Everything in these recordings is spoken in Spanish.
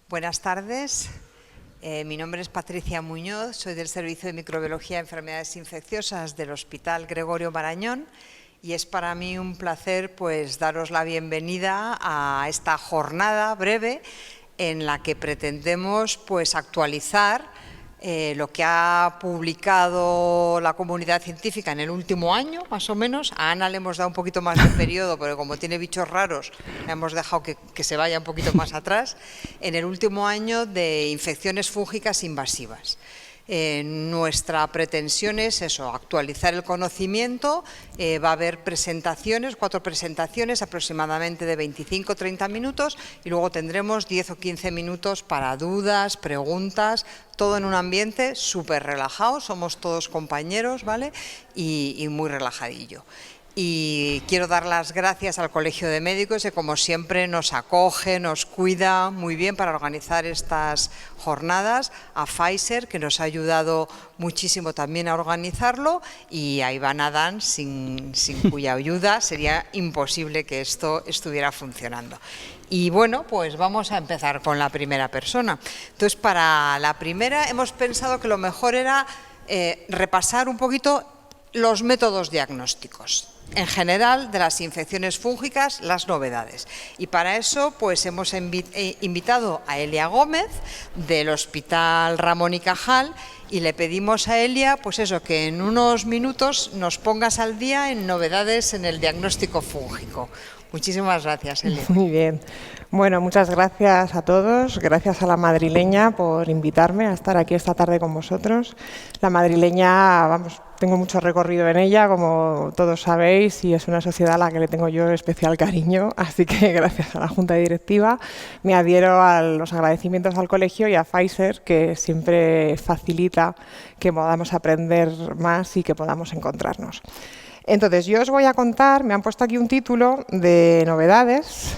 Buenas tardes. Mi nombre es Patricia Muñoz, soy del Servicio de Microbiología y Enfermedades Infecciosas del Hospital Gregorio Marañón y es para mí un placer daros la bienvenida a esta jornada breve en la que pretendemos actualizar lo que ha publicado la comunidad científica en el último año, más o menos. A Ana le hemos dado un poquito más de periodo, porque como tiene bichos raros, le hemos dejado que se vaya un poquito más atrás, en el último año de infecciones fúngicas invasivas. Nuestra pretensión es eso, actualizar el conocimiento. Va a haber presentaciones, 4 presentaciones aproximadamente de 25-30 minutos y luego tendremos 10 o 15 minutos para dudas, preguntas, todo en un ambiente súper relajado, somos todos compañeros, ¿vale? Y muy relajadillo. Y quiero dar las gracias al Colegio de Médicos que como siempre nos acoge, nos cuida muy bien para organizar estas jornadas, a Pfizer que nos ha ayudado muchísimo también a organizarlo y a Iván Adán sin cuya ayuda sería imposible que esto estuviera funcionando. Y bueno, pues vamos a empezar con la primera persona. Entonces, para la primera hemos pensado que lo mejor era repasar un poquito los métodos diagnósticos en general de las infecciones fúngicas, las novedades. Y para eso hemos invitado a Elia Gómez del Hospital Ramón y Cajal y le pedimos a Elia que en unos minutos nos pongas al día en novedades en el diagnóstico fúngico. Muchísimas gracias, Elia. Muy bien. Bueno, muchas gracias a todos. Gracias a la madrileña por invitarme a estar aquí esta tarde con vosotros. La madrileña, vamos, tengo mucho recorrido en ella, como todos sabéis, y es una sociedad a la que le tengo yo especial cariño. Así que gracias a la Junta Directiva me adhiero a los agradecimientos al colegio y a Pfizer, que siempre facilita que podamos aprender más y que podamos encontrarnos. Entonces, yo os voy a contar, me han puesto aquí un título de novedades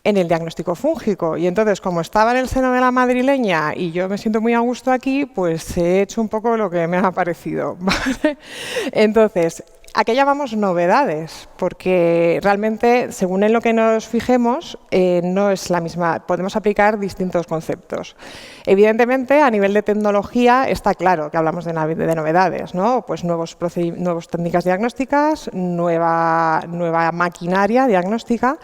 en el diagnóstico fúngico. Y entonces, como estaba en el seno de la madrileña y yo me siento muy a gusto aquí, pues he hecho un poco lo que me ha parecido, ¿vale? Entonces, ¿a qué llamamos novedades? Porque realmente, según en lo que nos fijemos, no es la misma. Podemos aplicar distintos conceptos. Evidentemente, a nivel de tecnología, está claro que hablamos de novedades, ¿no? Pues nuevas técnicas diagnósticas, nueva maquinaria diagnóstica,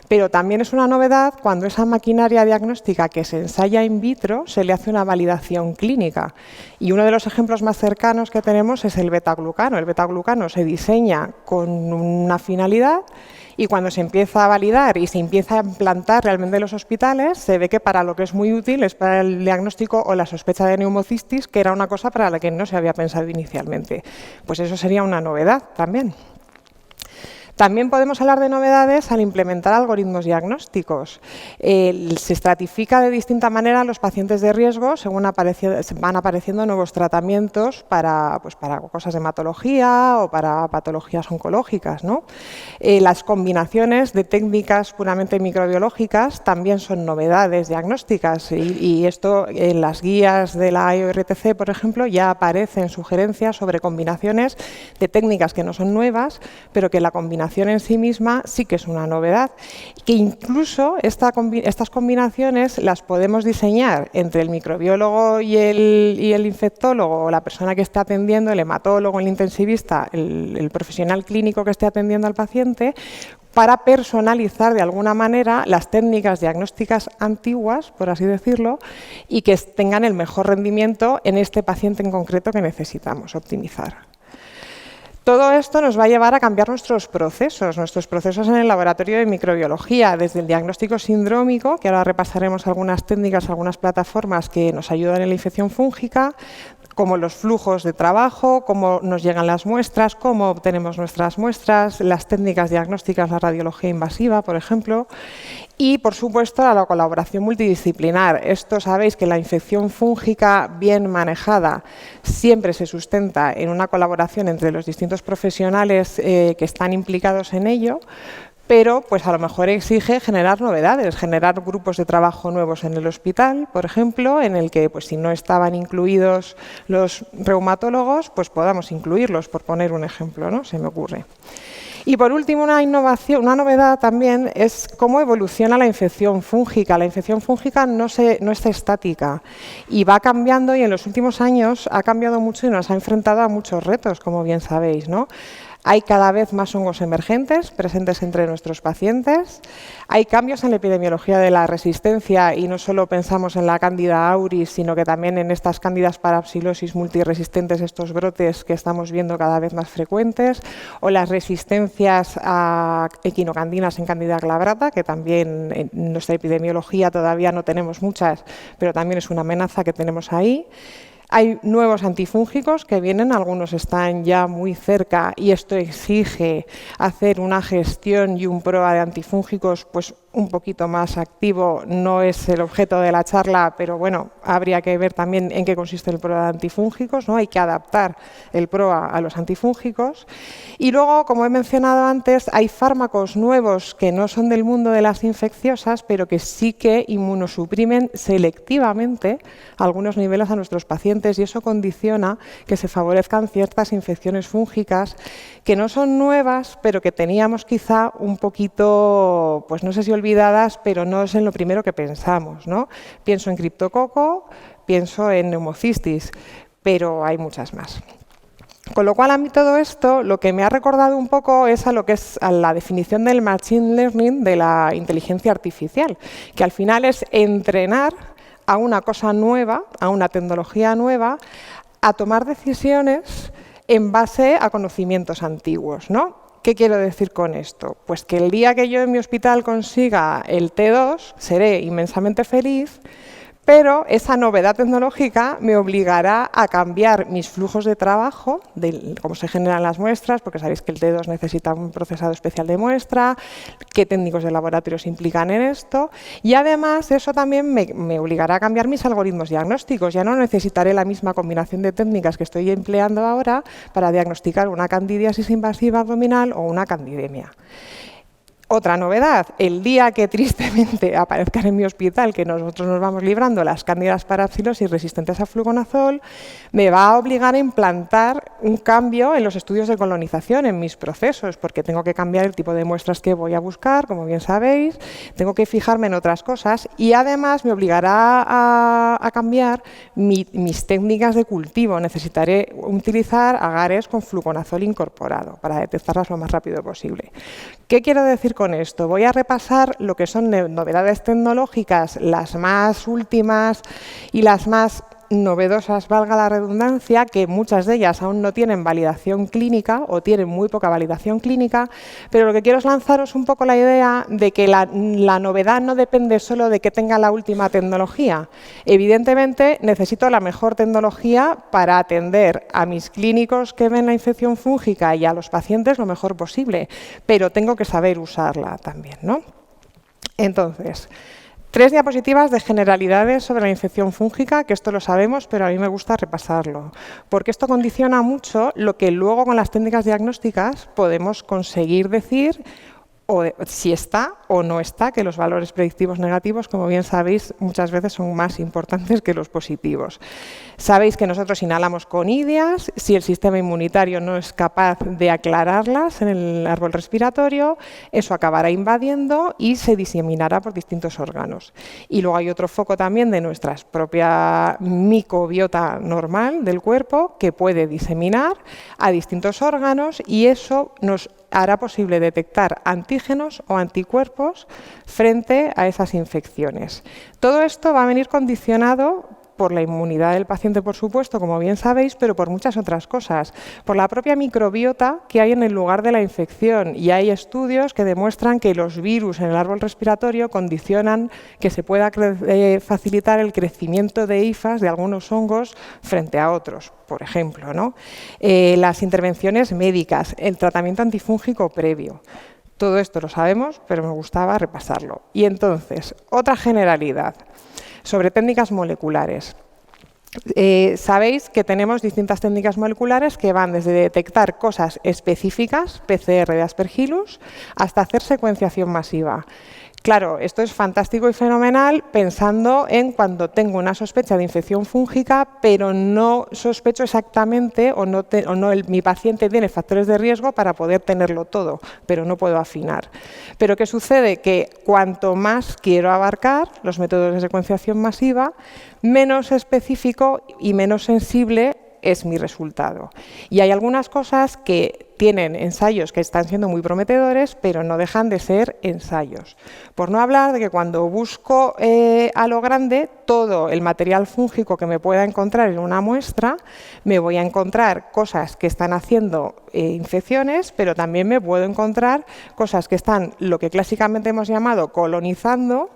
pero también es una novedad cuando esa maquinaria diagnóstica que se ensaya in vitro se le hace una validación clínica. Y uno de los ejemplos más cercanos que tenemos es el betaglucano. El betaglucano se diseña con una finalidad y cuando se empieza a validar y se empieza a implantar realmente en los hospitales, se ve que para lo que es muy útil es para el diagnóstico o la sospecha de neumocistis, que era una cosa para la que no se había pensado inicialmente. Pues eso sería una novedad también. También podemos hablar de novedades al implementar algoritmos diagnósticos. Se estratifica de distinta manera los pacientes de riesgo según van apareciendo nuevos tratamientos para cosas de hematología o para patologías oncológicas, ¿no? Las combinaciones de técnicas puramente microbiológicas también son novedades diagnósticas y esto en las guías de la IORTC, por ejemplo, ya aparecen sugerencias sobre combinaciones de técnicas que no son nuevas, pero que la combinación en sí misma sí que es una novedad, que incluso estas combinaciones las podemos diseñar entre el microbiólogo y el infectólogo, o la persona que esté atendiendo, el hematólogo, el intensivista, el profesional clínico que esté atendiendo al paciente, para personalizar de alguna manera las técnicas diagnósticas antiguas, por así decirlo, y que tengan el mejor rendimiento en este paciente en concreto que necesitamos optimizar. Todo esto nos va a llevar a cambiar nuestros procesos en el laboratorio de microbiología, desde el diagnóstico sindrómico, que ahora repasaremos algunas técnicas, algunas plataformas que nos ayudan en la infección fúngica, como los flujos de trabajo, cómo nos llegan las muestras, cómo obtenemos nuestras muestras, las técnicas diagnósticas, la radiología invasiva, por ejemplo, y, por supuesto, la colaboración multidisciplinar. Esto sabéis que la infección fúngica bien manejada siempre se sustenta en una colaboración entre los distintos profesionales que están implicados en ello, pero pues a lo mejor exige generar novedades, generar grupos de trabajo nuevos en el hospital, por ejemplo, en el que pues, si no estaban incluidos los reumatólogos, pues podamos incluirlos, por poner un ejemplo, ¿no? Se me ocurre. Y por último, una innovación, una novedad también es cómo evoluciona la infección fúngica. La infección fúngica no está estática y va cambiando, y en los últimos años ha cambiado mucho y nos ha enfrentado a muchos retos, como bien sabéis, ¿no? Hay cada vez más hongos emergentes presentes entre nuestros pacientes. Hay cambios en la epidemiología de la resistencia y no solo pensamos en la Candida auris, sino que también en estas Cándidas parapsilosis multiresistentes, estos brotes que estamos viendo cada vez más frecuentes, o las resistencias a equinocandinas en Candida glabrata, que también en nuestra epidemiología todavía no tenemos muchas, pero también es una amenaza que tenemos ahí. Hay nuevos antifúngicos que vienen, algunos están ya muy cerca y esto exige hacer una gestión y un PROA de antifúngicos pues un poquito más activo. No es el objeto de la charla, pero bueno, habría que ver también en qué consiste el PROA de antifúngicos, ¿no? Hay que adaptar el PROA a los antifúngicos. Y luego, como he mencionado antes, hay fármacos nuevos que no son del mundo de las infecciosas, pero que sí que inmunosuprimen selectivamente algunos niveles a nuestros pacientes, y eso condiciona que se favorezcan ciertas infecciones fúngicas que no son nuevas, pero que teníamos quizá un poquito, pues no sé si olvidadas, pero no es en lo primero que pensamos, ¿no? Pienso en criptococo, pienso en neumocistis, pero hay muchas más. Con lo cual, a mí todo esto lo que me ha recordado un poco es a lo que es a la definición del machine learning, de la inteligencia artificial, que al final es entrenar a una cosa nueva, a una tecnología nueva, a tomar decisiones en base a conocimientos antiguos, ¿no? ¿Qué quiero decir con esto? Pues que el día que yo en mi hospital consiga el T2, seré inmensamente feliz, pero esa novedad tecnológica me obligará a cambiar mis flujos de trabajo, de cómo se generan las muestras, porque sabéis que el T2 necesita un procesado especial de muestra, qué técnicos de laboratorio se implican en esto, y además eso también me obligará a cambiar mis algoritmos diagnósticos. Ya no necesitaré la misma combinación de técnicas que estoy empleando ahora para diagnosticar una candidiasis invasiva abdominal o una candidemia. Otra novedad, el día que tristemente aparezcan en mi hospital, que nosotros nos vamos librando las cándidas parapsilosis resistentes a fluconazol, me va a obligar a implantar un cambio en los estudios de colonización, en mis procesos, porque tengo que cambiar el tipo de muestras que voy a buscar, como bien sabéis, tengo que fijarme en otras cosas y además me obligará a cambiar mis técnicas de cultivo. Necesitaré utilizar agares con fluconazol incorporado para detectarlas lo más rápido posible. ¿Qué quiero decir con esto? Voy a repasar lo que son novedades tecnológicas, las más últimas y las más novedosas, valga la redundancia, que muchas de ellas aún no tienen validación clínica o tienen muy poca validación clínica, pero lo que quiero es lanzaros un poco la idea de que la novedad no depende solo de que tenga la última tecnología. Evidentemente, necesito la mejor tecnología para atender a mis clínicos que ven la infección fúngica y a los pacientes lo mejor posible, pero tengo que saber usarla también, ¿no? Entonces, 3 diapositivas de generalidades sobre la infección fúngica, que esto lo sabemos, pero a mí me gusta repasarlo, porque esto condiciona mucho lo que luego con las técnicas diagnósticas podemos conseguir decir o si está o no está, que los valores predictivos negativos, como bien sabéis, muchas veces son más importantes que los positivos. Sabéis que nosotros inhalamos conidias, si el sistema inmunitario no es capaz de aclararlas en el árbol respiratorio, eso acabará invadiendo y se diseminará por distintos órganos. Y luego hay otro foco también de nuestra propia microbiota normal del cuerpo que puede diseminar a distintos órganos y eso nos hará posible detectar antígenos o anticuerpos frente a esas infecciones. Todo esto va a venir condicionado por la inmunidad del paciente, por supuesto, como bien sabéis, pero por muchas otras cosas, por la propia microbiota que hay en el lugar de la infección. Y hay estudios que demuestran que los virus en el árbol respiratorio condicionan que se pueda facilitar el crecimiento de hifas de algunos hongos frente a otros, por ejemplo, ¿no? Las intervenciones médicas, el tratamiento antifúngico previo. Todo esto lo sabemos, pero me gustaba repasarlo. Y entonces, otra generalidad sobre técnicas moleculares. Sabéis que tenemos distintas técnicas moleculares que van desde detectar cosas específicas, PCR de Aspergillus, hasta hacer secuenciación masiva. Claro, esto es fantástico y fenomenal pensando en cuando tengo una sospecha de infección fúngica, pero no sospecho exactamente mi paciente tiene factores de riesgo para poder tenerlo todo, pero no puedo afinar. Pero ¿qué sucede? Que cuanto más quiero abarcar los métodos de secuenciación masiva, menos específico y menos sensible es mi resultado. Y hay algunas cosas que tienen ensayos que están siendo muy prometedores, pero no dejan de ser ensayos. Por no hablar de que cuando busco a lo grande, todo el material fúngico que me pueda encontrar en una muestra, me voy a encontrar cosas que están haciendo infecciones, pero también me puedo encontrar cosas que están, lo que clásicamente hemos llamado colonizando,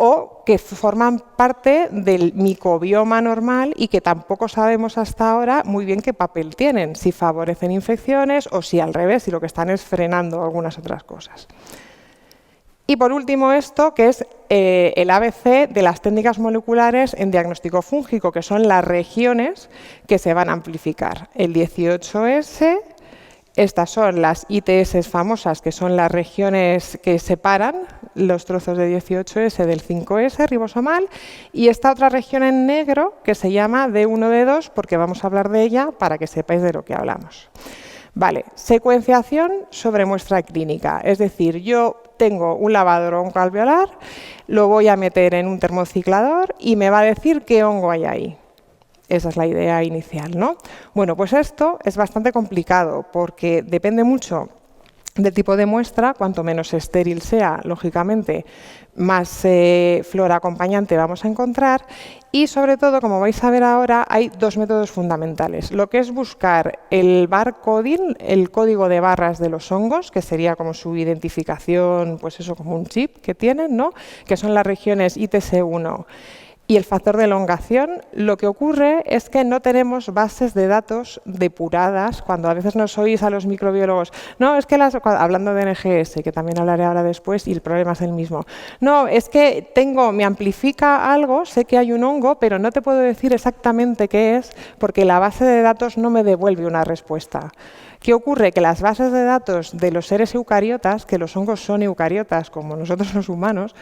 o que forman parte del micobioma normal y que tampoco sabemos hasta ahora muy bien qué papel tienen, si favorecen infecciones o si al revés, si lo que están es frenando algunas otras cosas. Y por último esto, que es el ABC de las técnicas moleculares en diagnóstico fúngico, que son las regiones que se van a amplificar. El 18S, estas son las ITS famosas, que son las regiones que separan los trozos de 18S del 5S ribosomal, y esta otra región en negro que se llama D1, D2, porque vamos a hablar de ella para que sepáis de lo que hablamos. Vale, secuenciación sobre muestra clínica, es decir, yo tengo un lavador oncoalveolar, lo voy a meter en un termociclador y me va a decir qué hongo hay ahí. Esa es la idea inicial, ¿no? Bueno, pues esto es bastante complicado porque depende mucho del tipo de muestra. Cuanto menos estéril sea, lógicamente, más flora acompañante vamos a encontrar. Y sobre todo, como vais a ver ahora, hay dos métodos fundamentales. Lo que es buscar el barcoding, el código de barras de los hongos, que sería como su identificación, pues eso, como un chip que tienen, ¿no? Que son las regiones ITS1. Y el factor de elongación, lo que ocurre es que no tenemos bases de datos depuradas. Cuando a veces nos oís a los microbiólogos, no, es que hablando de NGS, que también hablaré ahora después, y el problema es el mismo. No, es que me amplifica algo, sé que hay un hongo, pero no te puedo decir exactamente qué es, porque la base de datos no me devuelve una respuesta. ¿Qué ocurre? Que las bases de datos de los seres eucariotas, que los hongos son eucariotas como nosotros los humanos,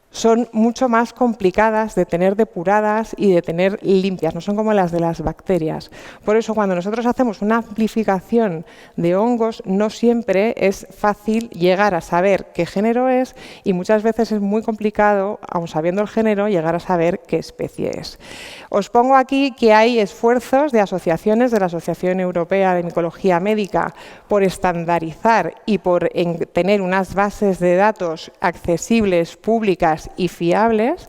son mucho más complicadas de tener depuradas y de tener limpias, no son como las de las bacterias. Por eso, cuando nosotros hacemos una amplificación de hongos, no siempre es fácil llegar a saber qué género es y muchas veces es muy complicado, aun sabiendo el género, llegar a saber qué especie es. Os pongo aquí que hay esfuerzos de asociaciones de la Asociación Europea de Micología Médica por estandarizar y por tener unas bases de datos accesibles, públicas y fiables,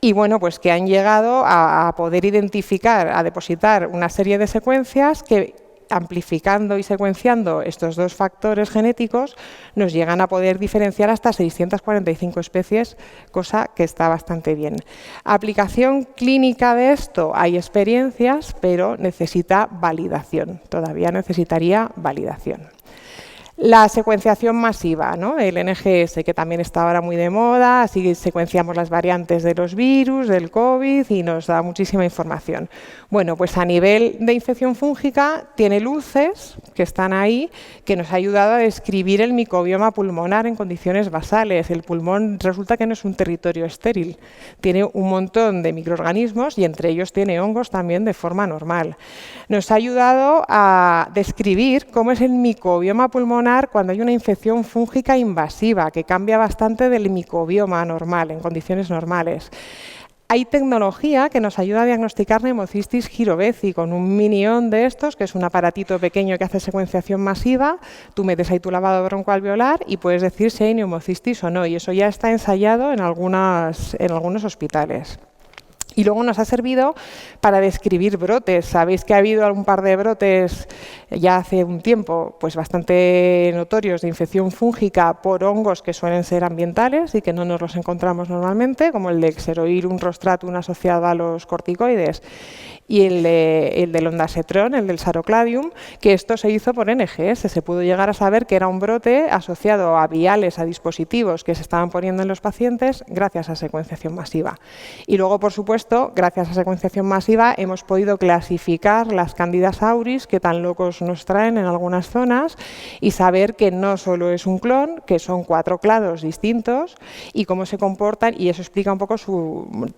y bueno, pues que han llegado a poder identificar, a depositar una serie de secuencias que, amplificando y secuenciando estos dos factores genéticos, nos llegan a poder diferenciar hasta 645 especies, cosa que está bastante bien. Aplicación clínica de esto, hay experiencias, pero necesita validación, todavía necesitaría validación. La secuenciación masiva, ¿no? El NGS, que también está ahora muy de moda, así secuenciamos las variantes de los virus, del COVID y nos da muchísima información. Bueno, pues a nivel de infección fúngica tiene luces que están ahí, que nos ha ayudado a describir el micobioma pulmonar en condiciones basales. El pulmón resulta que no es un territorio estéril, tiene un montón de microorganismos y entre ellos tiene hongos también de forma normal. Nos ha ayudado a describir cómo es el micobioma pulmonar cuando hay una infección fúngica invasiva, que cambia bastante del micobioma normal, en condiciones normales. Hay tecnología que nos ayuda a diagnosticar neumocistis giroveci con un minión de estos, que es un aparatito pequeño que hace secuenciación masiva. Tú metes ahí tu lavado broncoalveolar y puedes decir si hay neumocistis o no, y eso ya está ensayado en algunos hospitales. Y luego nos ha servido para describir brotes. Sabéis que ha habido un par de brotes ya hace un tiempo pues bastante notorios de infección fúngica por hongos que suelen ser ambientales y que no nos los encontramos normalmente, como el de Xeroirum rostratum asociado a los corticoides y el del ondansetron, el del Sarocladium, que esto se hizo por NGS. Se pudo llegar a saber que era un brote asociado a viales, a dispositivos que se estaban poniendo en los pacientes gracias a secuenciación masiva. Y luego, por supuesto, supuesto, gracias a secuenciación masiva, hemos podido clasificar las Candidas auris que tan locos nos traen en algunas zonas y saber que no solo es un clon, que son 4 clados distintos y cómo se comportan, y eso explica un poco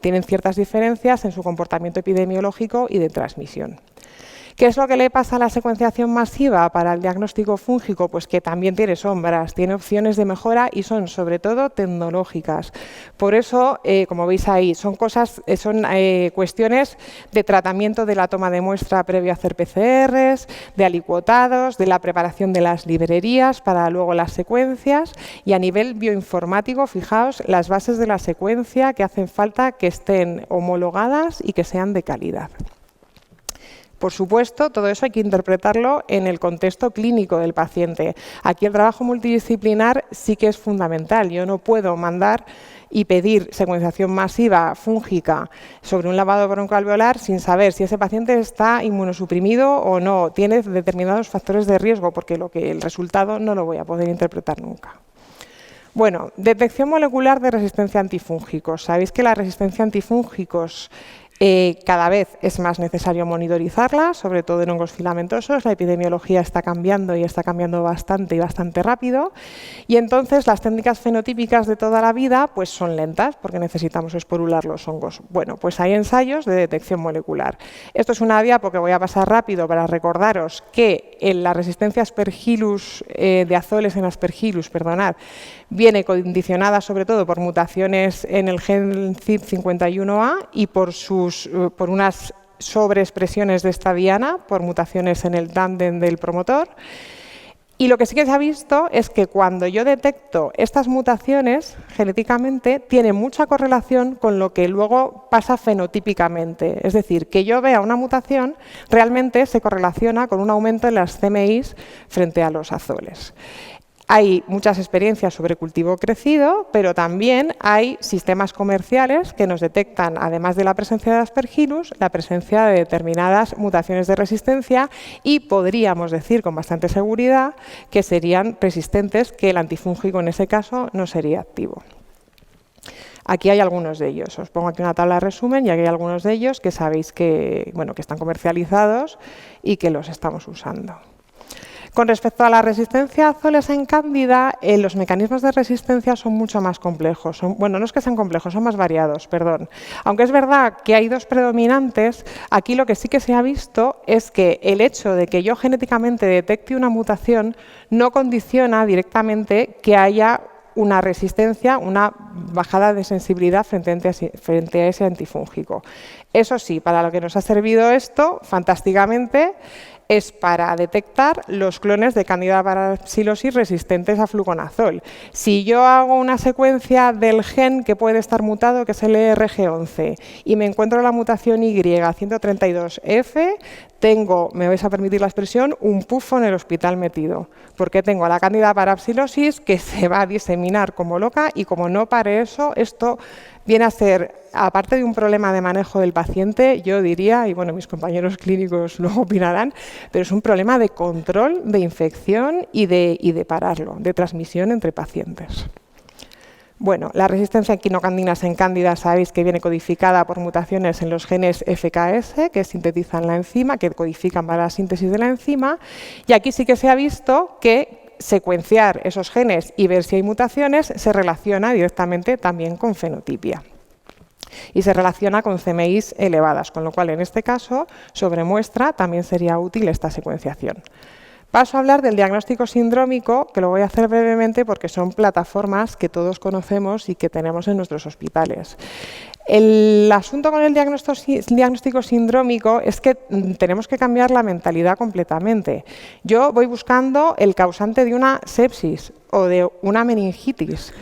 tienen ciertas diferencias en su comportamiento epidemiológico y de transmisión. ¿Qué es lo que le pasa a la secuenciación masiva para el diagnóstico fúngico? Pues que también tiene sombras, tiene opciones de mejora y son sobre todo tecnológicas. Por eso, como veis ahí, son cuestiones de tratamiento de la toma de muestra previo a hacer PCRs, de alicuotados, de la preparación de las librerías para luego las secuencias, y a nivel bioinformático, fijaos, las bases de la secuencia que hacen falta que estén homologadas y que sean de calidad. Por supuesto, todo eso hay que interpretarlo en el contexto clínico del paciente. Aquí el trabajo multidisciplinar sí que es fundamental. Yo no puedo mandar y pedir secuenciación masiva fúngica sobre un lavado broncoalveolar sin saber si ese paciente está inmunosuprimido o no, tiene determinados factores de riesgo, porque el resultado no lo voy a poder interpretar nunca. Bueno, detección molecular de resistencia a antifúngicos. Sabéis que la resistencia a antifúngicos cada vez es más necesario monitorizarla, sobre todo en hongos filamentosos. La epidemiología está cambiando y está cambiando bastante y bastante rápido. Y entonces las técnicas fenotípicas de toda la vida pues son lentas porque necesitamos esporular los hongos. Bueno, pues hay ensayos de detección molecular. Esto es una diapo que voy a pasar rápido para recordaros que en la resistencia Aspergillus, de azoles en Aspergillus, viene condicionada sobre todo por mutaciones en el gen CYP51A y por unas sobreexpresiones de esta diana, por mutaciones en el tándem del promotor. Y lo que sí que se ha visto es que cuando yo detecto estas mutaciones genéticamente, tiene mucha correlación con lo que luego pasa fenotípicamente. Es decir, que yo vea una mutación realmente se correlaciona con un aumento en las CMIs frente a los azoles. Hay muchas experiencias sobre cultivo crecido, pero también hay sistemas comerciales que nos detectan, además de la presencia de Aspergillus, la presencia de determinadas mutaciones de resistencia y podríamos decir con bastante seguridad que serían persistentes, que el antifúngico en ese caso no sería activo. Aquí hay algunos de ellos. Os pongo aquí una tabla de resumen y aquí hay algunos de ellos que sabéis que están comercializados y que los estamos usando. Con respecto a la resistencia a azoles en cándida, los mecanismos de resistencia son mucho más complejos. No es que sean complejos, son más variados, perdón. Aunque es verdad que hay dos predominantes, aquí lo que sí que se ha visto es que el hecho de que yo genéticamente detecte una mutación no condiciona directamente que haya una resistencia, una bajada de sensibilidad frente a ese antifúngico. Eso sí, para lo que nos ha servido esto, fantásticamente, es para detectar los clones de Candida parapsilosis resistentes a fluconazol. Si yo hago una secuencia del gen que puede estar mutado, que es el ERG11, y me encuentro la mutación Y132F, tengo, me vais a permitir la expresión, un pufo en el hospital metido, porque tengo la Candida parapsilosis que se va a diseminar como loca y como no pare eso, esto viene a ser, aparte de un problema de manejo del paciente, yo diría, y mis compañeros clínicos luego opinarán, pero es un problema de control de infección y de pararlo, de transmisión entre pacientes. La resistencia a quinocandinas en cándida sabéis que viene codificada por mutaciones en los genes FKS, que sintetizan la enzima, que codifican para la síntesis de la enzima, y aquí sí que se ha visto que secuenciar esos genes y ver si hay mutaciones se relaciona directamente también con fenotipia. Y se relaciona con CMIs elevadas, con lo cual en este caso, sobre muestra, también sería útil esta secuenciación. Paso a hablar del diagnóstico sindrómico, que lo voy a hacer brevemente porque son plataformas que todos conocemos y que tenemos en nuestros hospitales. El asunto con el diagnóstico sindrómico es que tenemos que cambiar la mentalidad completamente. Yo voy buscando el causante de una sepsis o de una meningitis.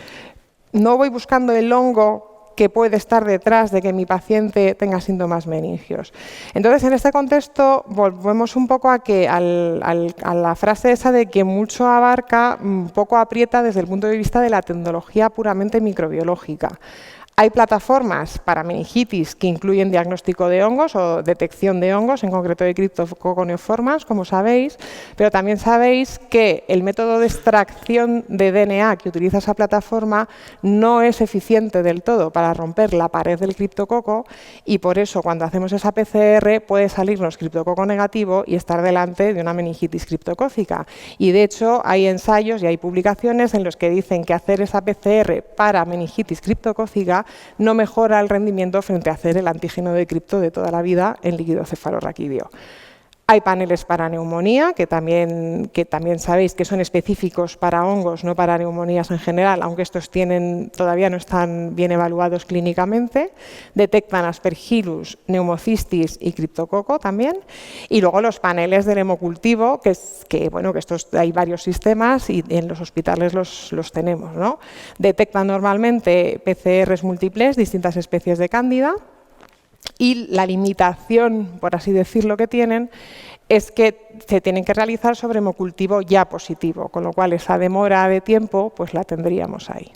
No voy buscando el hongo que puede estar detrás de que mi paciente tenga síntomas meningios. Entonces, en este contexto, volvemos un poco a la frase esa de que mucho abarca, poco aprieta desde el punto de vista de la tecnología puramente microbiológica. Hay plataformas para meningitis que incluyen diagnóstico de hongos o detección de hongos, en concreto de Cryptococcus neoformans, como sabéis, pero también sabéis que el método de extracción de DNA que utiliza esa plataforma no es eficiente del todo para romper la pared del criptococo, y por eso cuando hacemos esa PCR puede salirnos criptococo negativo y estar delante de una meningitis criptocócica. Y de hecho hay ensayos y hay publicaciones en los que dicen que hacer esa PCR para meningitis criptocócica no mejora el rendimiento frente a hacer el antígeno de cripto de toda la vida en líquido cefalorraquídeo. Hay paneles para neumonía, que también sabéis que son específicos para hongos, no para neumonías en general, aunque estos todavía no están bien evaluados clínicamente. Detectan Aspergillus, Pneumocystis y Cryptococo también. Y luego los paneles del hemocultivo, que estos hay varios sistemas y en los hospitales los tenemos, ¿no? Detectan normalmente PCRs múltiples, distintas especies de cándida. Y la limitación, por así decirlo, que tienen es que se tienen que realizar sobre hemocultivo ya positivo, con lo cual esa demora de tiempo pues la tendríamos ahí.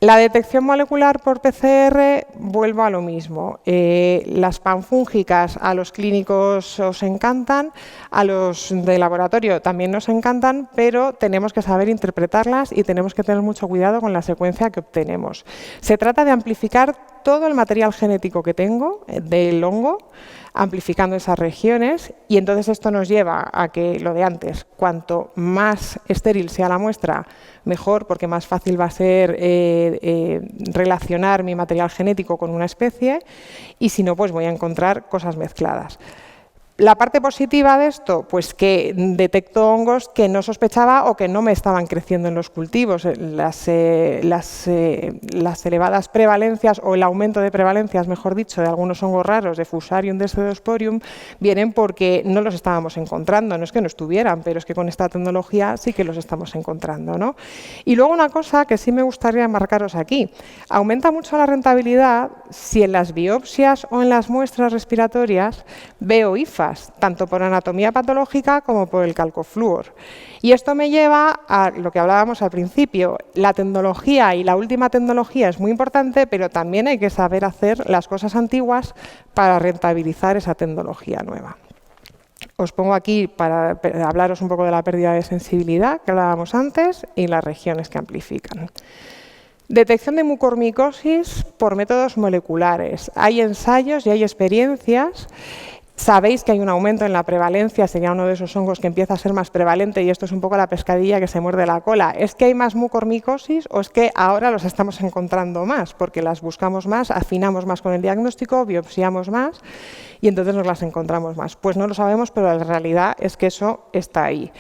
La detección molecular por PCR, vuelvo a lo mismo. Las panfúngicas a los clínicos os encantan, a los de laboratorio también nos encantan, pero tenemos que saber interpretarlas y tenemos que tener mucho cuidado con la secuencia que obtenemos. Se trata de amplificar todo el material genético que tengo del hongo, amplificando esas regiones, y entonces esto nos lleva a que, lo de antes, cuanto más estéril sea la muestra, mejor, porque más fácil va a ser relacionar mi material genético con una especie, y si no, pues voy a encontrar cosas mezcladas. La parte positiva de esto, pues que detecto hongos que no sospechaba o que no me estaban creciendo en los cultivos. Las elevadas prevalencias, o el aumento de prevalencias, mejor dicho, de algunos hongos raros, de Fusarium, de Pseudosporium, vienen porque no los estábamos encontrando. No es que no estuvieran, pero es que con esta tecnología sí que los estamos encontrando, ¿no? Y luego una cosa que sí me gustaría marcaros aquí. Aumenta mucho la rentabilidad si en las biopsias o en las muestras respiratorias veo IFA, tanto por anatomía patológica como por el calcofluor. Y esto me lleva a lo que hablábamos al principio. La tecnología y la última tecnología es muy importante, pero también hay que saber hacer las cosas antiguas para rentabilizar esa tecnología nueva. Os pongo aquí para hablaros un poco de la pérdida de sensibilidad que hablábamos antes y las regiones que amplifican. Detección de mucormicosis por métodos moleculares. Hay ensayos y hay experiencias. Sabéis que hay un aumento en la prevalencia, sería uno de esos hongos que empieza a ser más prevalente, y esto es un poco la pescadilla que se muerde la cola. ¿Es que hay más mucormicosis o es que ahora los estamos encontrando más? Porque las buscamos más, afinamos más con el diagnóstico, biopsiamos más y entonces nos las encontramos más. Pues no lo sabemos, pero la realidad es que eso está ahí.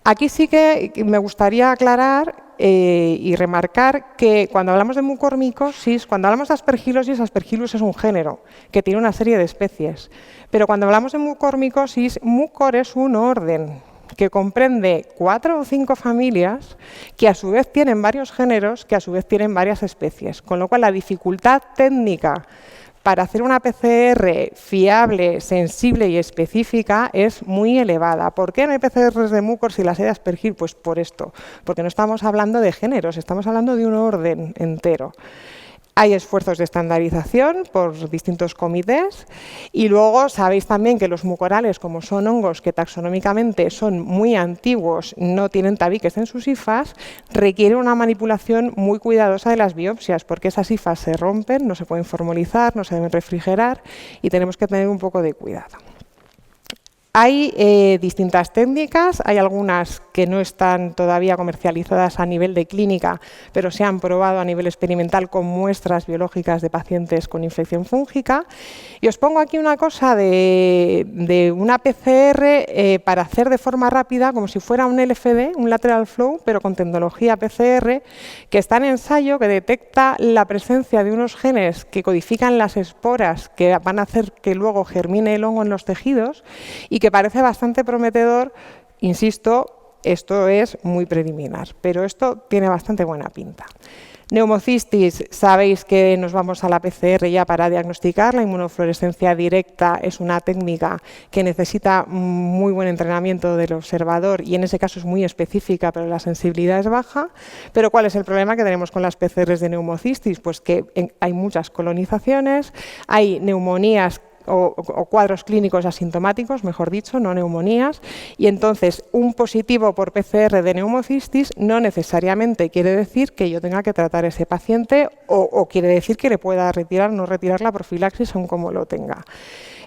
Aquí sí que me gustaría aclarar y remarcar que cuando hablamos de mucormicosis, cuando hablamos de aspergilosis, Aspergillus es un género que tiene una serie de especies. Pero cuando hablamos de mucormicosis, mucor es un orden que comprende 4 o 5 familias que a su vez tienen varios géneros, que a su vez tienen varias especies. Con lo cual la dificultad técnica para hacer una PCR fiable, sensible y específica es muy elevada. ¿Por qué no hay PCRs de mucor si las hay de Aspergillus? Pues por esto, porque no estamos hablando de géneros, estamos hablando de un orden entero. Hay esfuerzos de estandarización por distintos comités, y luego sabéis también que los mucorales, como son hongos que taxonómicamente son muy antiguos, no tienen tabiques en sus hifas, requieren una manipulación muy cuidadosa de las biopsias, porque esas hifas se rompen, no se pueden formalizar, no se deben refrigerar y tenemos que tener un poco de cuidado. Hay distintas técnicas, hay algunas que no están todavía comercializadas a nivel de clínica, pero se han probado a nivel experimental con muestras biológicas de pacientes con infección fúngica. Y os pongo aquí una cosa de una PCR para hacer de forma rápida, como si fuera un LFD, un lateral flow, pero con tecnología PCR, que está en ensayo, que detecta la presencia de unos genes que codifican las esporas que van a hacer que luego germine el hongo en los tejidos, y que parece bastante prometedor. Insisto, esto es muy preliminar, pero esto tiene bastante buena pinta. Neumocistis, sabéis que nos vamos a la PCR ya para diagnosticar. La inmunofluorescencia directa es una técnica que necesita muy buen entrenamiento del observador y en ese caso es muy específica, pero la sensibilidad es baja. Pero ¿cuál es el problema que tenemos con las PCRs de neumocistis? Pues que hay muchas colonizaciones, hay neumonías o cuadros clínicos asintomáticos, mejor dicho, no neumonías, y entonces un positivo por PCR de neumocistis no necesariamente quiere decir que yo tenga que tratar a ese paciente o quiere decir que le pueda retirar o no retirar la profilaxis según como lo tenga.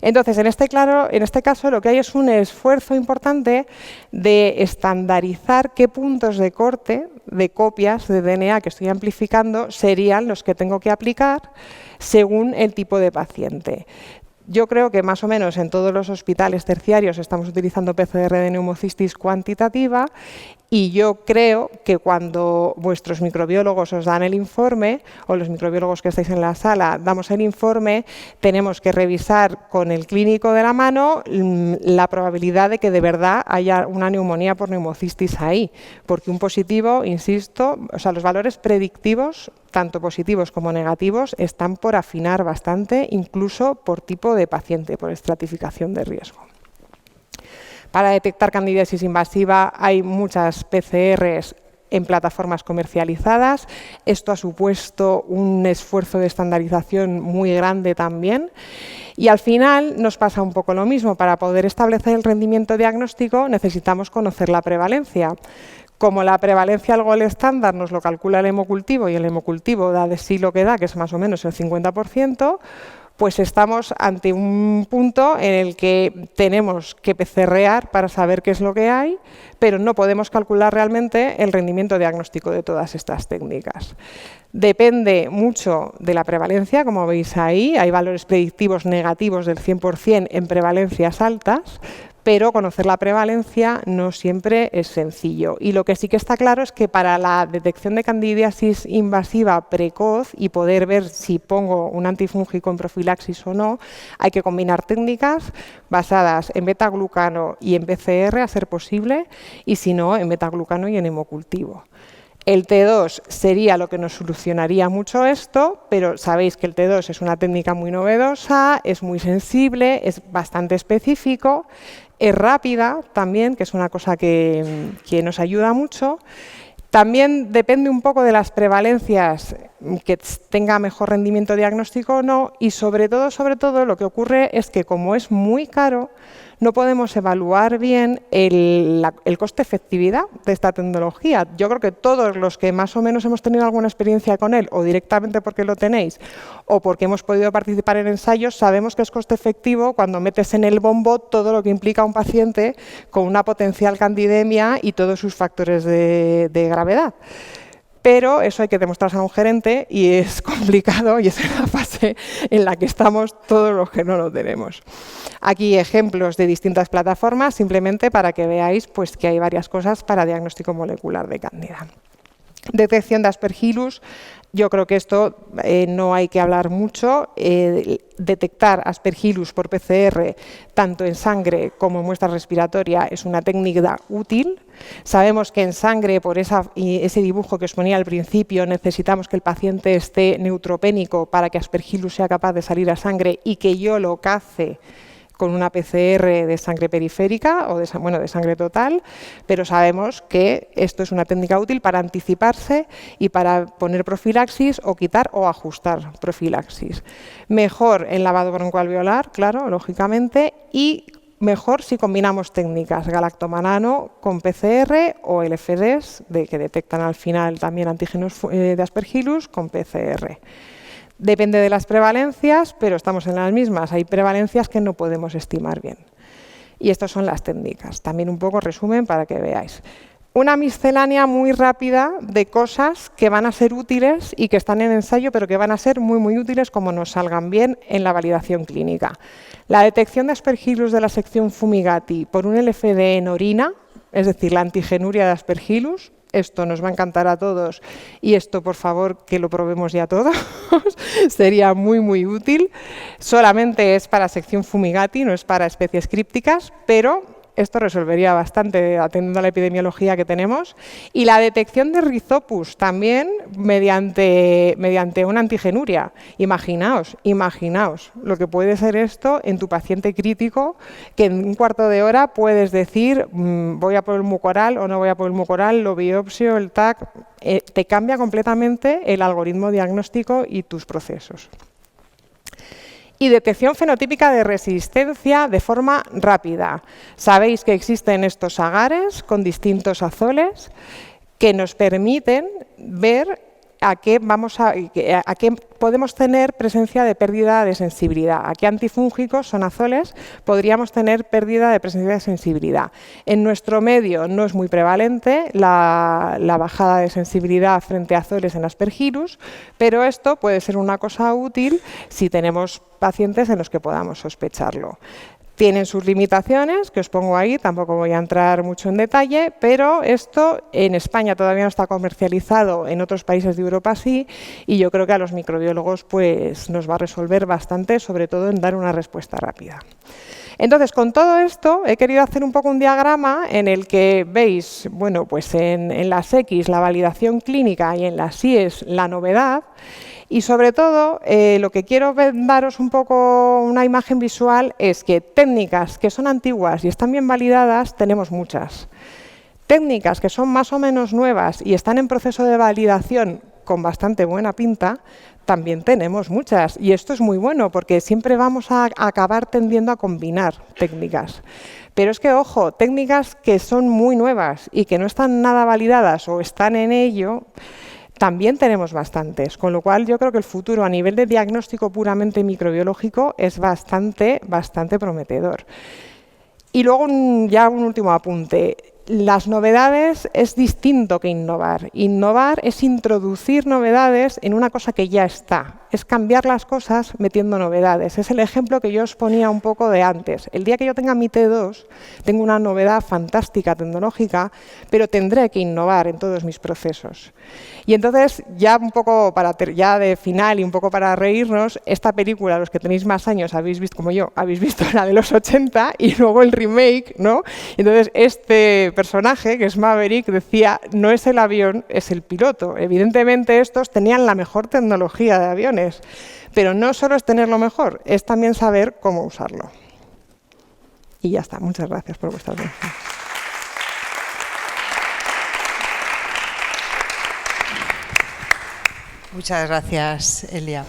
Entonces, en este caso, lo que hay es un esfuerzo importante de estandarizar qué puntos de corte de copias de DNA que estoy amplificando serían los que tengo que aplicar según el tipo de paciente. Yo creo que más o menos en todos los hospitales terciarios estamos utilizando PCR de neumocistis cuantitativa y yo creo que cuando vuestros microbiólogos os dan el informe o los microbiólogos que estáis en la sala damos el informe, tenemos que revisar con el clínico de la mano la probabilidad de que de verdad haya una neumonía por neumocistis ahí, porque un positivo, insisto, o sea, los valores predictivos tanto positivos como negativos, están por afinar bastante, incluso por tipo de paciente, por estratificación de riesgo. Para detectar candidiasis invasiva hay muchas PCRs en plataformas comercializadas. Esto ha supuesto un esfuerzo de estandarización muy grande también. Y al final nos pasa un poco lo mismo. Para poder establecer el rendimiento diagnóstico necesitamos conocer la prevalencia. Como la prevalencia al gol estándar nos lo calcula el hemocultivo y el hemocultivo da de sí lo que da, que es más o menos el 50%, pues estamos ante un punto en el que tenemos que PCRear para saber qué es lo que hay, pero no podemos calcular realmente el rendimiento diagnóstico de todas estas técnicas. Depende mucho de la prevalencia, como veis ahí, hay valores predictivos negativos del 100% en prevalencias altas, pero conocer la prevalencia no siempre es sencillo. Y lo que sí que está claro es que para la detección de candidiasis invasiva precoz y poder ver si pongo un antifúngico en profilaxis o no, hay que combinar técnicas basadas en betaglucano y en PCR, a ser posible, y si no, en betaglucano y en hemocultivo. El T2 sería lo que nos solucionaría mucho esto, pero sabéis que el T2 es una técnica muy novedosa, es muy sensible, es bastante específico, es rápida también, que es una cosa que nos ayuda mucho. También depende un poco de las prevalencias que tenga mejor rendimiento diagnóstico o no, y sobre todo lo que ocurre es que como es muy caro, no podemos evaluar bien el coste-efectividad de esta tecnología. Yo creo que todos los que más o menos hemos tenido alguna experiencia con él, o directamente porque lo tenéis, o porque hemos podido participar en ensayos, sabemos que es coste-efectivo cuando metes en el bombo todo lo que implica un paciente con una potencial candidemia y todos sus factores de gravedad. Pero eso hay que demostrárselo a un gerente y es complicado y es la fase en la que estamos todos los que no lo tenemos. Aquí ejemplos de distintas plataformas, simplemente para que veáis pues, que hay varias cosas para diagnóstico molecular de cándida. Detección de Aspergillus, yo creo que esto no hay que hablar mucho. Detectar Aspergillus por PCR, tanto en sangre como en muestra respiratoria, es una técnica útil. Sabemos que en sangre, por ese dibujo que os ponía al principio, necesitamos que el paciente esté neutropénico para que Aspergillus sea capaz de salir a sangre y que yo lo cace con una PCR de sangre periférica o de sangre total, pero sabemos que esto es una técnica útil para anticiparse y para poner profilaxis o quitar o ajustar profilaxis. Mejor en lavado broncoalveolar, claro, lógicamente, y mejor si combinamos técnicas galactomanano con PCR o LFDs, que detectan al final también antígenos de Aspergillus con PCR. Depende de las prevalencias, pero estamos en las mismas. Hay prevalencias que no podemos estimar bien. Y estas son las técnicas. También un poco resumen para que veáis. Una miscelánea muy rápida de cosas que van a ser útiles y que están en ensayo, pero que van a ser muy, muy útiles como nos salgan bien en la validación clínica. La detección de Aspergillus de la sección Fumigati por un LFD en orina, es decir, la antigenuria de Aspergillus. Esto nos va a encantar a todos y esto, por favor, que lo probemos ya todos. Sería muy, muy útil. Solamente es para sección Fumigati, no es para especies crípticas, pero esto resolvería bastante atendiendo a la epidemiología que tenemos. Y la detección de Rhizopus también mediante una antigenuria. Imaginaos lo que puede ser esto en tu paciente crítico, que en un cuarto de hora puedes decir voy a por el mucoral o no voy a por el mucoral, lo biopsio, el TAC. Te cambia completamente el algoritmo diagnóstico y tus procesos. Y detección fenotípica de resistencia de forma rápida. Sabéis que existen estos agares con distintos azoles que nos permiten ver a qué podemos tener presencia de pérdida de sensibilidad. A qué antifúngicos son azoles podríamos tener pérdida de presencia de sensibilidad. En nuestro medio no es muy prevalente la bajada de sensibilidad frente a azoles en Aspergillus, pero esto puede ser una cosa útil si tenemos pacientes en los que podamos sospecharlo. Tienen sus limitaciones, que os pongo ahí, tampoco voy a entrar mucho en detalle, pero esto en España todavía no está comercializado, en otros países de Europa sí, y yo creo que a los microbiólogos pues, nos va a resolver bastante, sobre todo en dar una respuesta rápida. Entonces, con todo esto, he querido hacer un poco un diagrama en el que veis, bueno, pues en las X la validación clínica y en las Y la novedad. Y sobre todo, lo que quiero daros un poco una imagen visual es que técnicas que son antiguas y están bien validadas, tenemos muchas. Técnicas que son más o menos nuevas y están en proceso de validación con bastante buena pinta, también tenemos muchas. Y esto es muy bueno porque siempre vamos a acabar tendiendo a combinar técnicas. Pero es que, ojo, técnicas que son muy nuevas y que no están nada validadas o están en ello, también tenemos bastantes, con lo cual yo creo que el futuro a nivel de diagnóstico puramente microbiológico es bastante prometedor. Y luego ya un último apunte. Las novedades es distinto que innovar. Innovar es introducir novedades en una cosa que ya está. Es cambiar las cosas metiendo novedades. Es el ejemplo que yo os ponía un poco de antes. El día que yo tenga mi T2, tengo una novedad fantástica tecnológica, pero tendré que innovar en todos mis procesos. Y entonces, ya un poco ya de final y un poco para reírnos, esta película, los que tenéis más años, habéis visto, como yo, habéis visto la de los 80 y luego el remake, ¿no? Entonces, este personaje, que es Maverick, decía, no es el avión, es el piloto. Evidentemente, estos tenían la mejor tecnología de aviones, pero no solo es tenerlo mejor, es también saber cómo usarlo. Y ya está. Muchas gracias por vuestra atención. Muchas gracias, Elia.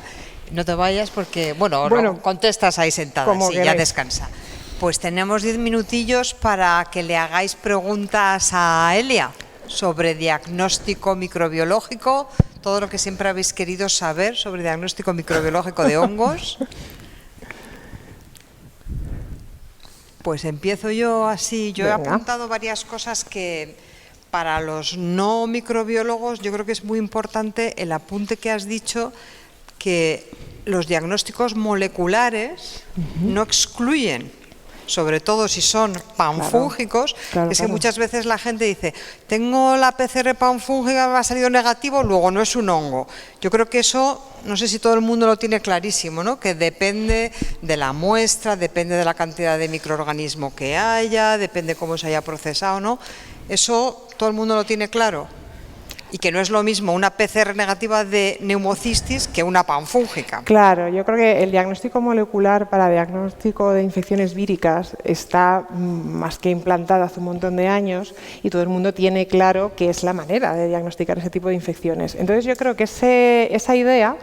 No te vayas porque, bueno, contestas ahí sentada, sí, ya descansa. Pues tenemos 10 minutillos para que le hagáis preguntas a Elia sobre diagnóstico microbiológico, todo lo que siempre habéis querido saber sobre diagnóstico microbiológico de hongos. Pues empiezo yo así. Yo he apuntado varias cosas que para los no microbiólogos yo creo que es muy importante el apunte que has dicho, que los diagnósticos moleculares no excluyen, sobre todo si son panfúngicos. Claro, que muchas veces la gente dice, tengo la PCR panfúngica, me ha salido negativo, luego no es un hongo. Yo creo que eso, no sé si todo el mundo lo tiene clarísimo, ¿no? Que depende de la muestra, depende de la cantidad de microorganismo que haya, depende cómo se haya procesado, ¿no? Eso todo el mundo lo tiene claro. Y que no es lo mismo una PCR negativa de neumocistis que una panfúngica. Claro, yo creo que el diagnóstico molecular para diagnóstico de infecciones víricas está más que implantado hace un montón de años y todo el mundo tiene claro que es la manera de diagnosticar ese tipo de infecciones. Entonces yo creo que esa idea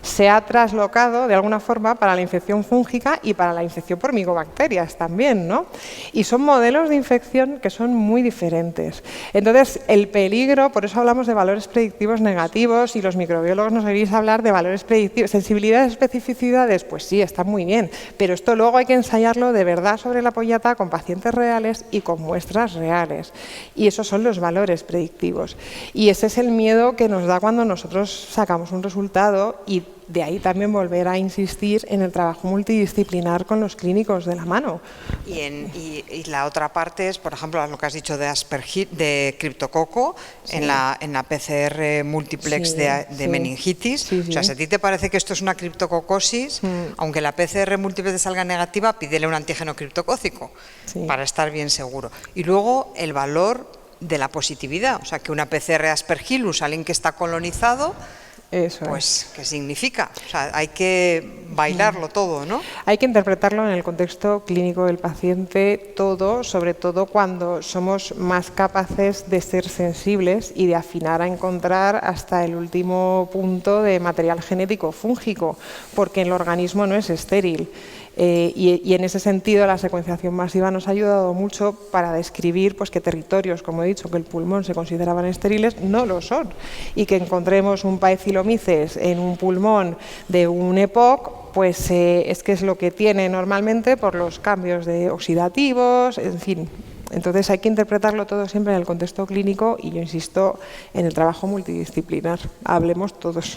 se ha traslocado de alguna forma para la infección fúngica y para la infección por micobacterias también, ¿no? Y son modelos de infección que son muy diferentes. Entonces, el peligro, por eso hablamos de valores predictivos negativos y los microbiólogos nos queréis hablar de valores predictivos. Sensibilidades, especificidades, pues sí, están muy bien, pero esto luego hay que ensayarlo de verdad sobre la pollata con pacientes reales y con muestras reales. Y esos son los valores predictivos. Y ese es el miedo que nos da cuando nosotros sacamos un resultado y de ahí también volver a insistir en el trabajo multidisciplinar con los clínicos de la mano. Y la otra parte es, por ejemplo, lo que has dicho de criptococo, sí, en la PCR multiplex, sí, de meningitis. Sí, sí. O sea, si a ti te parece que esto es una criptococosis, aunque la PCR múltiple te salga negativa, pídele un antígeno criptocócico, sí, para estar bien seguro. Y luego el valor de la positividad, o sea, que una PCR Aspergillus, alguien que está colonizado, eso pues, ¿qué significa? O sea, hay que bailarlo todo, ¿no? Hay que interpretarlo en el contexto clínico del paciente todo, sobre todo cuando somos más capaces de ser sensibles y de afinar a encontrar hasta el último punto de material genético fúngico, porque el organismo no es estéril. Y en ese sentido la secuenciación masiva nos ha ayudado mucho para describir pues, que territorios, como he dicho, que el pulmón se consideraban estériles, no lo son. Y que encontremos un Paecilomyces en un pulmón de un EPOC, pues es que es lo que tiene normalmente por los cambios de oxidativos, en fin. Entonces hay que interpretarlo todo siempre en el contexto clínico y yo insisto en el trabajo multidisciplinar. Hablemos todos.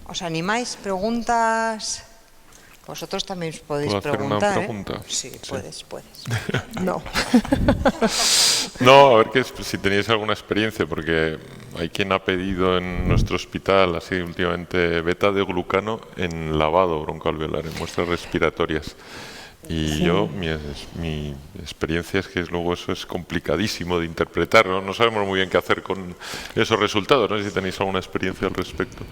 ¿Os animáis? ¿Preguntas? Vosotros también os podéis preguntar. ¿Puedo hacer una pregunta? Sí, puedes. No. No, a ver si teníais alguna experiencia, porque hay quien ha pedido en nuestro hospital, así últimamente, beta de glucano en lavado broncoalveolar, en muestras respiratorias. Y sí, yo, mi experiencia es que luego eso es complicadísimo de interpretar, ¿no? No sabemos muy bien qué hacer con esos resultados. No sé si tenéis alguna experiencia al respecto.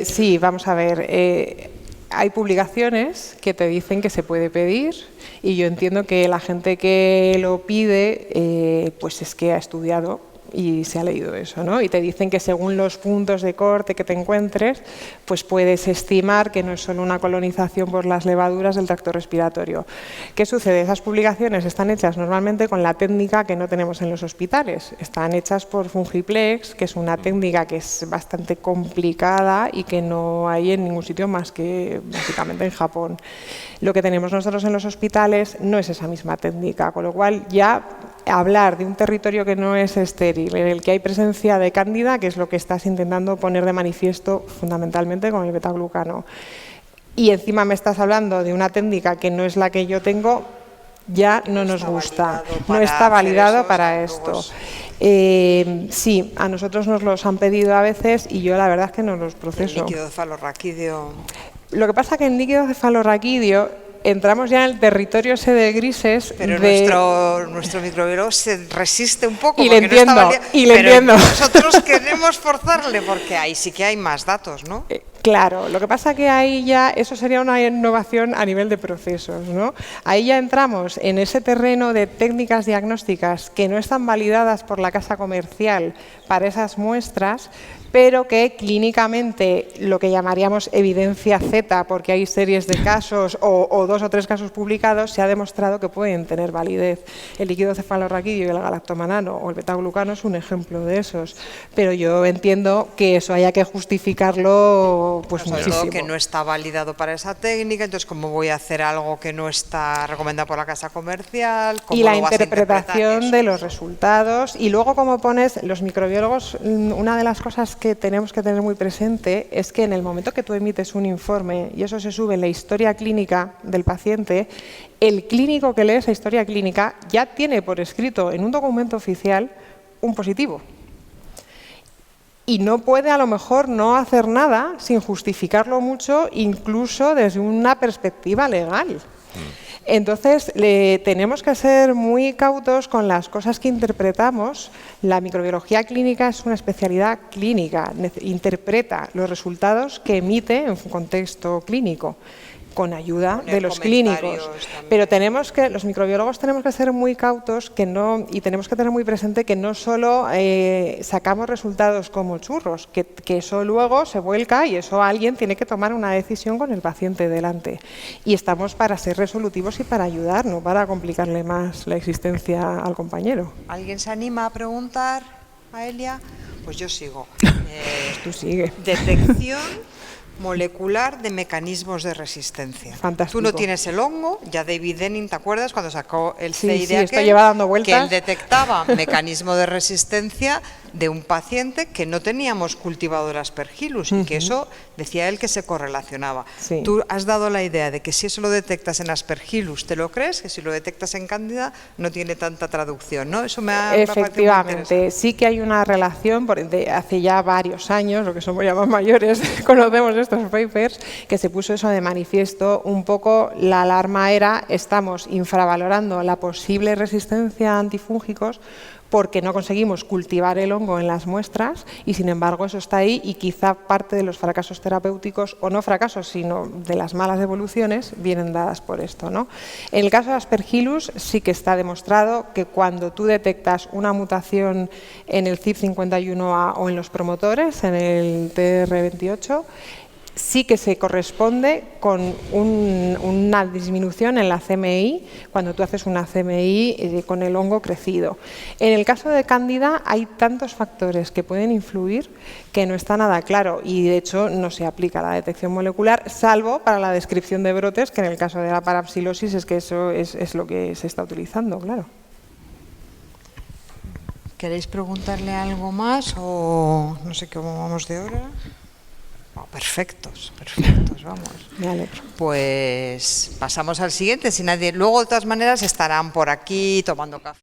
Sí, vamos a ver. Hay publicaciones que te dicen que se puede pedir y yo entiendo que la gente que lo pide pues es que ha estudiado y se ha leído eso, ¿no? Y te dicen que según los puntos de corte que te encuentres, pues puedes estimar que no es solo una colonización por las levaduras del tracto respiratorio. ¿Qué sucede? Esas publicaciones están hechas normalmente con la técnica que no tenemos en los hospitales. Están hechas por Fungiplex, que es una técnica que es bastante complicada y que no hay en ningún sitio más que básicamente en Japón. Lo que tenemos nosotros en los hospitales no es esa misma técnica, con lo cual ya hablar de un territorio que no es estéril, en el que hay presencia de cándida, que es lo que estás intentando poner de manifiesto fundamentalmente con el betaglucano, y encima me estás hablando de una técnica que no es la que yo tengo, ya no nos gusta, no está validado para esto. Sí, a nosotros nos los han pedido a veces y yo la verdad es que no los proceso. El líquido cefalorraquídeo. Lo que pasa es que en líquido cefalorraquídeo entramos ya en el territorio ese de grises. Pero nuestro microbiólogo se resiste un poco. Y le entiendo, pero nosotros queremos forzarle porque ahí sí que hay más datos, ¿no? Claro, lo que pasa que ahí ya, eso sería una innovación a nivel de procesos, ¿no? Ahí ya entramos en ese terreno de técnicas diagnósticas que no están validadas por la casa comercial para esas muestras, pero que clínicamente lo que llamaríamos evidencia Z, porque hay series de casos o 2 o 3 casos publicados, se ha demostrado que pueden tener validez. El líquido cefalorraquídeo y el galactomanano o el betaglucano es un ejemplo de esos, pero yo entiendo que eso haya que justificarlo pues muchísimo. Sobre todo que no está validado para esa técnica, entonces ¿cómo voy a hacer algo que no está recomendado por la casa comercial? Y la interpretación de los resultados, y luego como pones, los microbiólogos, una de las cosas que tenemos que tener muy presente es que en el momento que tú emites un informe y eso se sube en la historia clínica del paciente, el clínico que lee esa historia clínica ya tiene por escrito en un documento oficial un positivo. Y no puede a lo mejor no hacer nada sin justificarlo mucho, incluso desde una perspectiva legal. Entonces, tenemos que ser muy cautos con las cosas que interpretamos. La microbiología clínica es una especialidad clínica, interpreta los resultados que emite en un contexto clínico, con ayuda de los clínicos. Pero los microbiólogos tenemos que ser muy cautos y tenemos que tener muy presente que no solo sacamos resultados como churros, que eso luego se vuelca y eso alguien tiene que tomar una decisión con el paciente delante. Y estamos para ser resolutivos y para ayudar, no para complicarle más la existencia al compañero. ¿Alguien se anima a preguntar a Elia? Pues yo sigo. Tú sigue. Detección molecular de mecanismos de resistencia. Fantástico. Tú no tienes el hongo, ya David Denning, ¿te acuerdas? Cuando sacó el Sí, CID sí, esto aquel, lleva dando que vueltas. él detectaba mecanismo de resistencia de un paciente que no teníamos cultivado el Aspergillus y que eso decía él que se correlacionaba. Sí. Tú has dado la idea de que si eso lo detectas en Aspergillus, ¿te lo crees? Que si lo detectas en Cándida no tiene tanta traducción, ¿no? Eso me ha parecido muy Efectivamente, interesante. sí que hay una relación hace ya varios años, lo que somos ya más mayores, conocemos estos papers, que se puso eso de manifiesto. Un poco la alarma era, estamos infravalorando la posible resistencia a antifúngicos porque no conseguimos cultivar el hongo en las muestras y sin embargo eso está ahí y quizá parte de los fracasos terapéuticos, o no fracasos, sino de las malas evoluciones, vienen dadas por esto, ¿no? En el caso de Aspergillus sí que está demostrado que cuando tú detectas una mutación en el CYP51A o en los promotores, en el TR28, sí que se corresponde con una disminución en la CMI, cuando tú haces una CMI con el hongo crecido. En el caso de Cándida hay tantos factores que pueden influir que no está nada claro y de hecho no se aplica la detección molecular, salvo para la descripción de brotes, que en el caso de la parapsilosis es que eso es lo que se está utilizando, claro. ¿Queréis preguntarle algo más o no sé cómo vamos de hora? Oh, perfectos, vamos. Me alegro. Pues pasamos al siguiente, si nadie. Luego, de todas maneras, estarán por aquí tomando café.